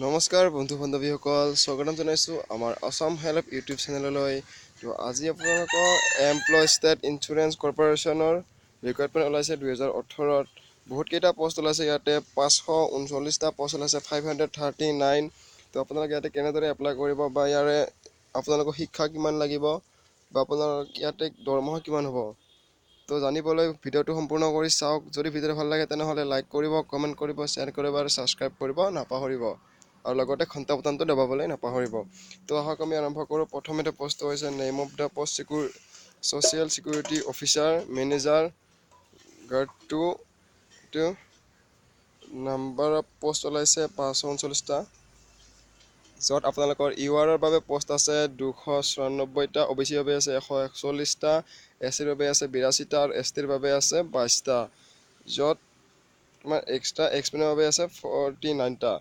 নমস্কাৰ বন্ধু বান্ধৱীসকল, স্বাগতম জনাইছোঁ আমাৰ আসাম হেল্প ইউটিউব চেনেললৈ। তো আজি আপোনালোকৰ এমপ্লয় ষ্টেট ইঞ্চুৰেঞ্চ কৰ্পৰেশ্যনৰ ৰিক্ৰুইটমেণ্ট ওলাইছে 2018ত। বহুতকেইটা পষ্ট ওলাইছে, ইয়াতে 539টা পষ্ট ওলাইছে, 539। তো আপোনালোকে ইয়াতে কেনেদৰে এপ্লাই কৰিব বা ইয়াৰে আপোনালোকৰ শিক্ষা কিমান লাগিব বা আপোনালোকৰ ইয়াতে দৰমহা কিমান হ'ব, তো জানিবলৈ ভিডিঅ'টো সম্পূৰ্ণ কৰি চাওক। যদি ভিডিঅ'টো ভাল লাগে তেনেহ'লে লাইক কৰিব, কমেণ্ট কৰিব, শ্বেয়াৰ কৰিব আৰু ছাবস্ক্ৰাইব কৰিব নাপাহৰিব, আৰু লগতে ঘণ্টা বুটামটো দবাবলৈ নাপাহৰিব। তো আহক আমি আৰম্ভ কৰোঁ। প্ৰথমতে পষ্ট হৈছে name of the post social security officer manager guard two number of post ওলাইছে 539টা, য'ত আপোনালোকৰ ইউআৰৰ বাবে পষ্ট আছে 294টা, অবিচিৰ বাবে আছে 141টা, এছচিৰ বাবে আছে 82টা আৰু এছটিৰ বাবে আছে 22টা, য'ত তোমাৰ এক্সট্ৰা এক্সপেনৰ বাবে আছে 49টা।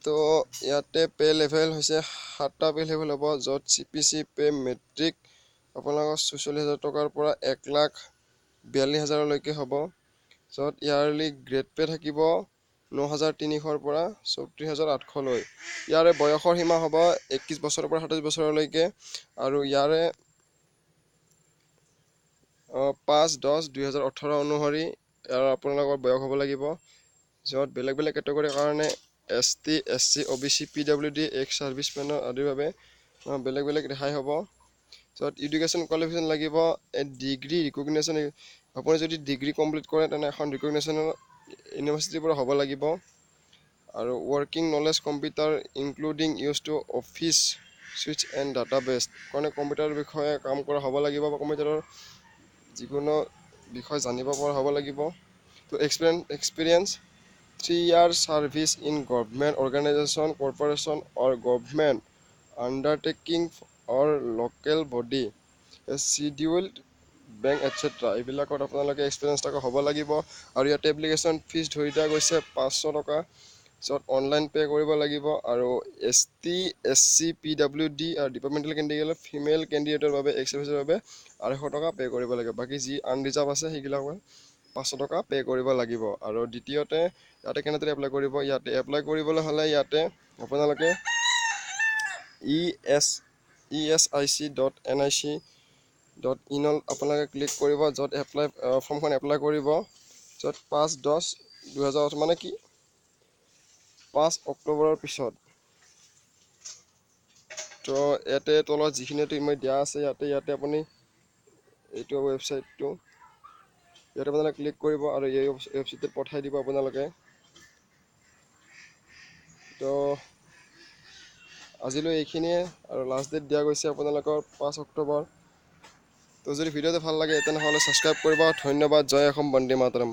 তো ইয়াতে পে লেভেল হৈছে 7টা পে লেভেল হ'ব, য'ত CPC পে মেট্ৰিক আপোনালোকৰ 44,000 টকাৰ পৰা 1,42,000লৈকে হ'ব, য'ত ইয়াৰলি গ্ৰেড পে থাকিব 9,300ৰ পৰা 34,800লৈ। ইয়াৰে বয়সৰ সীমা হ'ব 21 বছৰৰ পৰা 27 বছৰলৈকে, আৰু ইয়াৰে 5/10/2018 অনুসৰি ইয়াৰ আপোনালোকৰ বয়স হ'ব লাগিব। য'ত বেলেগ বেলেগ কেটেগৰীৰ কাৰণে ST, SC, OBC, PWD, ex ছাৰ্ভিচমেনৰ আদিৰ বাবে বেলেগ বেলেগ ৰেহাই হ'ব। য'ত এডুকেশ্যন কোৱালিফিকেশ্যন লাগিব ডিগ্ৰী ৰিকগনিশ্যন। আপুনি যদি ডিগ্ৰী কমপ্লিট কৰে তেনে এখন ৰিকগনিশ্যনৰ ইউনিভাৰ্চিটিৰ পৰা হ'ব লাগিব। আৰু working knowledge computer including use to office switch and database, কাৰণে কম্পিউটাৰৰ বিষয়ে কাম কৰা হ'ব লাগিব বা কম্পিউটাৰৰ যিকোনো বিষয় জানিব পৰা হ'ব লাগিব। তো experience 3 years service in government organization, corporation or government undertaking or local body, a scheduled bank etc. এইবিলাকত আপোনালোকে এক্সপিৰিয়েঞ্চ থকা হ'ব লাগিব। আৰু ইয়াতে এপ্লিকেশ্যন ফিজ ধৰি দিয়া গৈছে 500 টকা, য'ত অনলাইন পে' কৰিব লাগিব। আৰু ST, SC, PWD আৰু ডিপাৰ্টমেণ্টেল কেণ্ডিডেট ফিমেল কেণ্ডিডেটৰ বাবে এক্স ছাৰ্ভিচৰ বাবে 250 টকা পে' কৰিব লাগিব। বাকী যি আনৰিজাৰ্ভ আছে সেইবিলাকৰ 500 টকা পে' কৰিব লাগিব। আৰু দ্বিতীয়তে ইয়াতে কেনেদৰে এপ্লাই কৰিব, ইয়াতে এপ্লাই কৰিবলৈ হ'লে ইয়াতে আপোনালোকে esic.nic.in আপোনালোকে ক্লিক কৰিব, য'ত এপ্লাই ফৰ্মখন এপ্লাই কৰিব, য'ত 5/10/2018 মানে কি 5 অক্টোবৰৰ পিছত। তো ইয়াতে তলত যিখিনি মই দিয়া আছে ইয়াতে আপুনি এইটো ৱেবছাইটটো ইয়াতে আপোনালোকে ক্লিক কৰিব আৰু এই ৱেবছাইটত পঠাই দিব আপোনালোকে। তো আজিলৈ এইখিনিয়ে, আৰু লাষ্ট ডেট দিয়া গৈছে আপোনালোকৰ 5 অক্টোবৰ। তো যদি ভিডিঅ'টো ভাল লাগে তেনেহ'লে ছাবস্ক্ৰাইব কৰিব। ধন্যবাদ। জয় অসম, বন্দে মাতৰম।